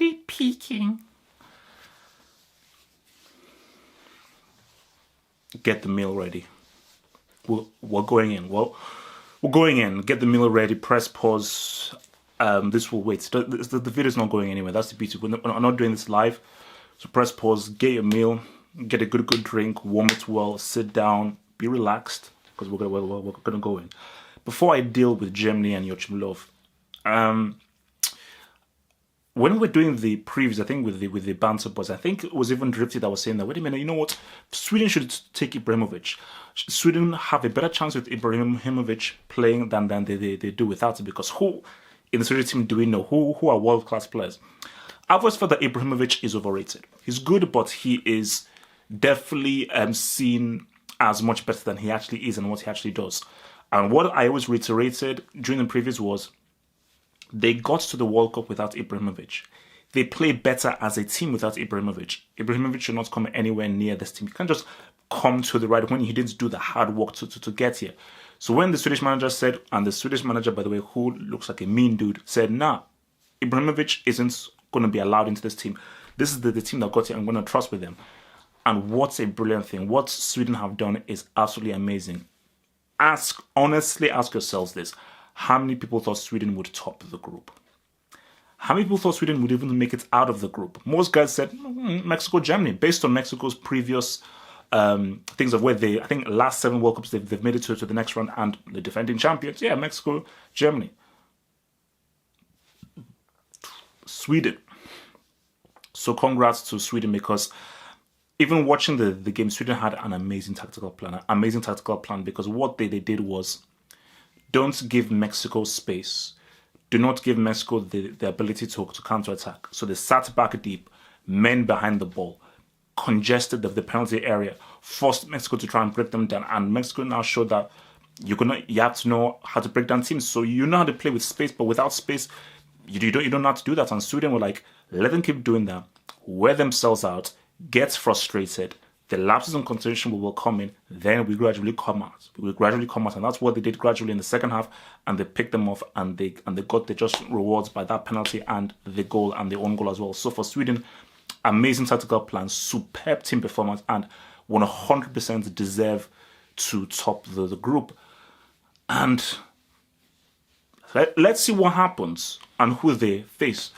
already peaking. Get the meal ready. We're going in. Well, we're going in. Get the meal ready. Press pause. This will wait. The video's not going anywhere. That's the beauty. We're not doing this live. So press pause. Get your meal. Get a good drink. Warm it well. Sit down. Be relaxed because we're gonna go in. Before I deal with Germany and Joachim Löw, when we're doing the previews, I think with the banter boys, I think it was even Drifty that was saying that, wait a minute, you know what? Sweden should take Ibrahimovic. Sweden have a better chance with Ibrahimovic playing than they do without it, because who in the Swedish team do we know? Who are world-class players? I've always felt that Ibrahimovic is overrated. He's good, but he is definitely seen as much better than he actually is and what he actually does. And what I always reiterated during the previews was, they got to the World Cup without Ibrahimovic. They play better as a team without Ibrahimovic. Ibrahimovic should not come anywhere near this team. You can't just come to the right when he didn't do the hard work to get here. So when the Swedish manager said, and the Swedish manager, by the way, who looks like a mean dude, said, nah, Ibrahimovic isn't going to be allowed into this team. This is the team that got here. I'm going to trust with them. And what's a brilliant thing. What Sweden have done is absolutely amazing. Honestly ask yourselves this. How many people thought Sweden would top the group? How many people thought Sweden would even make it out of the group? Most guys said Mexico, Germany, based on Mexico's previous things of where I think last 7 World Cups, they've made it to the next round, and the defending champions, yeah, Mexico, Germany. Sweden. So congrats to Sweden, because even watching the game, Sweden had an amazing tactical plan, because what they did was, don't give Mexico space. Do not give Mexico the ability to counter-attack. So they sat back deep, men behind the ball, congested the penalty area, forced Mexico to try and break them down. And Mexico now showed that you have to know how to break down teams. So you know how to play with space, but without space, you don't know how to do that. And Sweden were like, let them keep doing that, wear themselves out, get frustrated. The lapses in concentration will come in, then we gradually come out. And that's what they did gradually in the second half, and they picked them off, and they got the just rewards by that penalty and the goal and the own goal as well. So for Sweden, amazing tactical plan, superb team performance, and 100% deserve to top the group. And let's see what happens and who they face.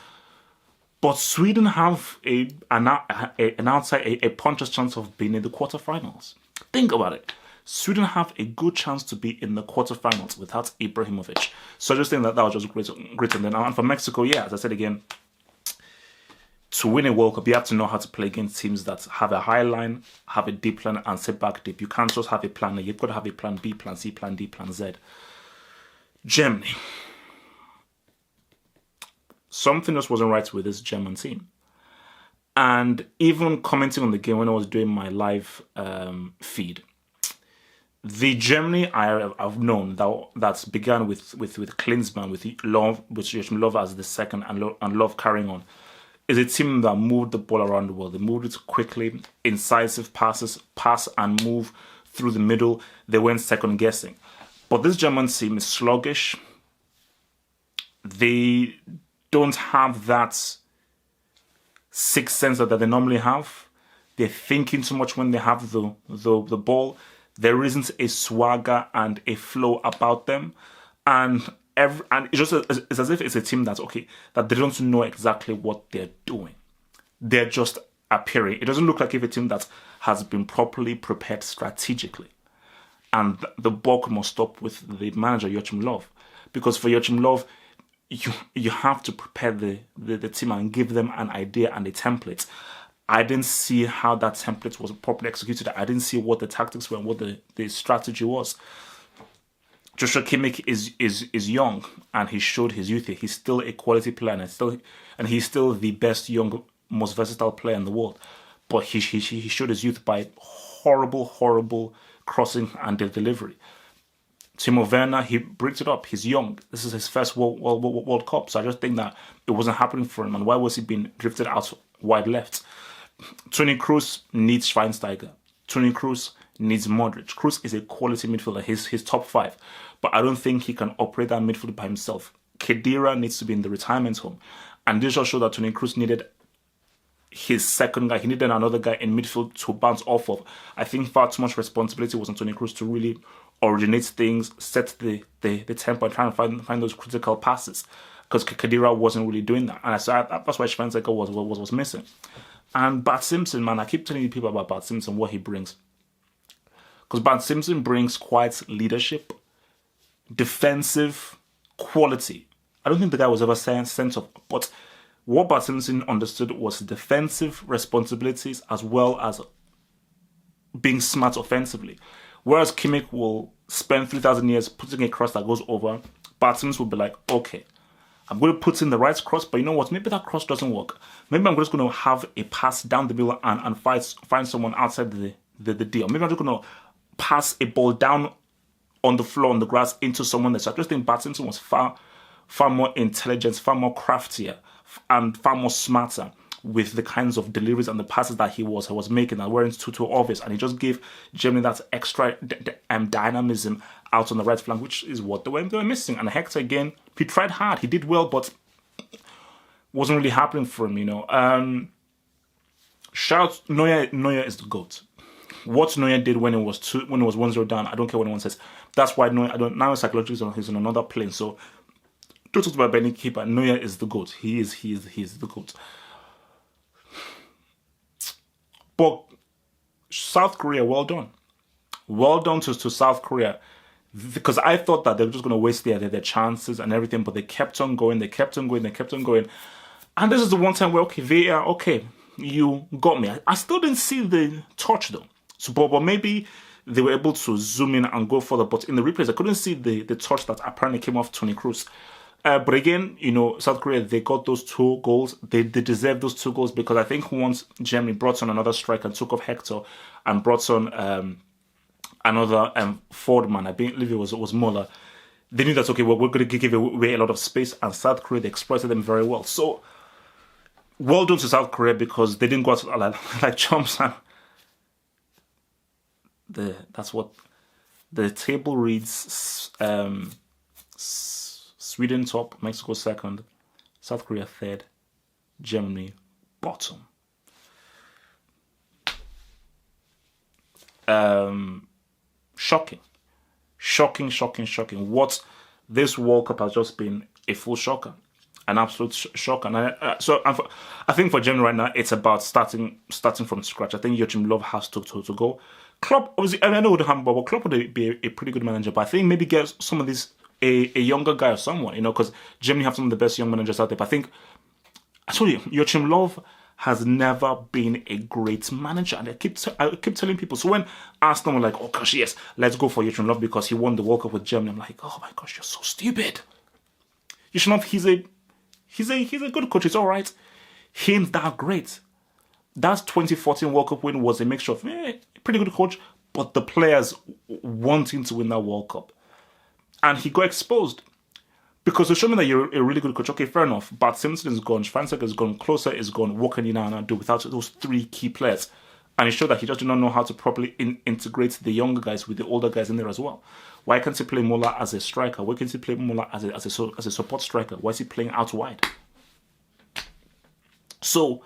But Sweden have a puncher's chance of being in the quarterfinals. Think about it. Sweden have a good chance to be in the quarterfinals without Ibrahimovic. So I just think that was just great. And then and for Mexico, yeah, as I said again, to win a World Cup, you have to know how to play against teams that have a high line, have a deep plan, and sit back deep. You can't just have a plan. You've got to have a plan B, plan C, plan D, plan Z. Germany. Something just wasn't right with this German team. And even commenting on the game when I was doing my live feed, the Germany I've known that began with Klinsmann, with Joachim Löw as the second, and Löw carrying on, is a team that moved the ball around the world. They moved it quickly, incisive passes, pass and move through the middle. They weren't second guessing. But this German team is sluggish. They don't have that sixth sense that they normally have. They're thinking too much when they have the ball. There isn't a swagger and a flow about them, and it's as if it's a team that they don't know exactly what they're doing. They're just appearing. It doesn't look like a team that has been properly prepared strategically, and the buck must stop with the manager Joachim Löw, because for Joachim Löw, you have to prepare the team and give them an idea and a template. I didn't see how that template was properly executed. I didn't see what the tactics were and what the strategy was. Joshua Kimmich is young, and he showed his youth here. He's still a quality player, and he's still the best young, most versatile player in the world. But he showed his youth by horrible crossing and delivery. Timo Werner, he brings it up. He's young. This is his first World Cup. So I just think that it wasn't happening for him. And why was he being drifted out wide left? Toni Kroos needs Schweinsteiger. Toni Kroos needs Modric. Kroos is a quality midfielder. He's top 5. But I don't think he can operate that midfield by himself. Khedira needs to be in the retirement home. And this just showed that Toni Kroos needed his second guy. He needed another guy in midfield to bounce off of. I think far too much responsibility was on Toni Kroos to really originate things, set the tempo, and try and find those critical passes. Because Khedira wasn't really doing that. And that's why Schweinsteiger was missing. And Bart Simpson, man, I keep telling you people about Bart Simpson, what he brings. Because Bart Simpson brings quite leadership, defensive quality. I don't think the guy was ever sent off, but what Bart Simpson understood was defensive responsibilities as well as being smart offensively. Whereas Kimmich will spend 3,000 years putting a cross that goes over, Bart Simpson will be like, okay, I'm going to put in the right cross, but you know what? Maybe that cross doesn't work. Maybe I'm just going to have a pass down the middle and find someone outside the deal. Maybe I'm just going to pass a ball down on the floor, on the grass, into someone else. So I just think Bart Simpson was far more intelligent, far more craftier, and far more smarter with the kinds of deliveries and the passes that he was making that weren't too obvious. And he just gave Germany that extra dynamism out on the right flank, which is what they were missing. And Hector, again, he tried hard. He did well, but wasn't really happening for him, you know. Shout, Neuer is the GOAT. What Neuer did when it was 1-0 down, I don't care what anyone says. That's why Neuer, now psychologically he's on another plane. So don't talk about Benny Keeper. Neuer is the GOAT. He is the GOAT. But South Korea, well done. Well done to South Korea. Because I thought that they were just going to waste their chances and everything, but they kept on going, they kept on going. And this is the one time where, okay, VAR, okay, you got me. I still didn't see the touch though. So, but maybe they were able to zoom in and go further. But in the replays, I couldn't see the touch that apparently came off Toni Kroos. But again, you know, South Korea, they got those 2 goals. They deserve those 2 goals because I think once Germany brought on another striker and took off Hector and brought on another forward man, I believe it was Muller, they knew that, okay, we're going to give away a lot of space, and South Korea, they exploited them very well. So, well done to South Korea because they didn't go out like chumps. That's what the table reads. Sweden top, Mexico second, South Korea third, Germany bottom. Shocking. What this World Cup has just been a full shocker, an absolute shocker. And I think for Germany right now, it's about starting from scratch. I think Joachim Löw has to go. Klopp, obviously, I know the handball, but Klopp would be a pretty good manager. But I think maybe get some of these a younger guy or someone, you know, because Germany have some of the best young managers out there. But I think, I told you, Joachim Löw has never been a great manager. And I keep telling people. So when Arsenal were like, oh gosh, yes, let's go for Joachim Löw because he won the World Cup with Germany, I'm like, oh my gosh, you're so stupid. Joachim Löw, he's a good coach. It's all right. He ain't that great. That 2014 World Cup win was a mixture of pretty good coach, but the players wanting to win that World Cup. And he got exposed. Because to show me that you're a really good coach, okay, fair enough. Bart Simpson is gone, Schweinsteiger is gone, Klose is gone. What can you now do without those 3 key players? And it showed that he just did not know how to properly integrate the younger guys with the older guys in there as well. Why can't he play Muller as a striker? Why can't he play Muller as a support striker? Why is he playing out wide? So,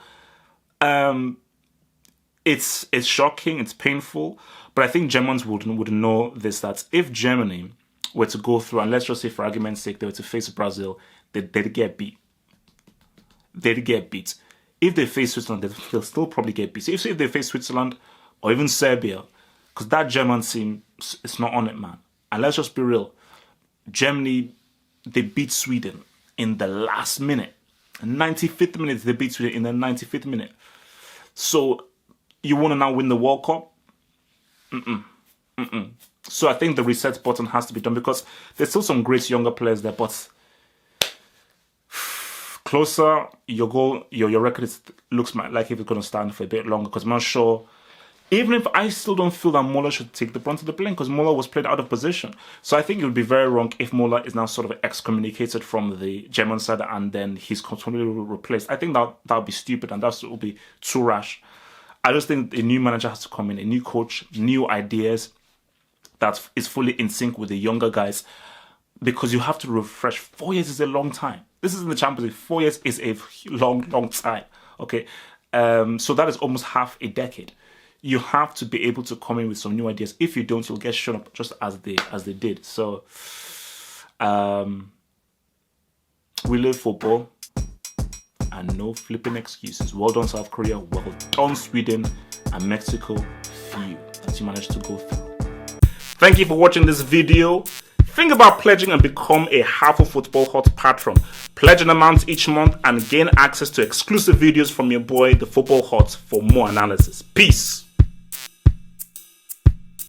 it's shocking, it's painful, but I think Germans would know this, that if Germany were to go through, and let's just say for argument's sake, they were to face Brazil, they'd get beat. They'd get beat. If they face Switzerland, they'll still probably get beat. So if they face Switzerland or even Serbia, because that German team is not on it, man. And let's just be real. Germany, they beat Sweden in the last minute. 95th minute, they beat Sweden in the 95th minute. So you want to now win the World Cup? So I think the reset button has to be done because there's still some great younger players there, but closer, your record looks like if it's going to stand for a bit longer because I'm not sure. Even if I still don't feel that Muller should take the brunt of the blame because Muller was played out of position. So I think it would be very wrong if Muller is now sort of excommunicated from the German side and then he's completely replaced. I think that would be stupid and that would be too rash. I just think a new manager has to come in, a new coach, new ideas that is fully in sync with the younger guys. because you have to refresh. 4 years is a long time. This is in the Champions League. 4 years is a long time. Okay, so that is almost half a decade. You have to be able to come in with some new ideas. If you don't, you'll get shown up just as they did. So, we live football, and no flipping excuses. Well done, South Korea. Well done, Sweden and Mexico. Few that you managed to go through. Thank you for watching this video. Think about pledging and become a Half of Football Hot patron. Pledge an amount each month and gain access to exclusive videos from your boy, the Football Hot, for more analysis. Peace.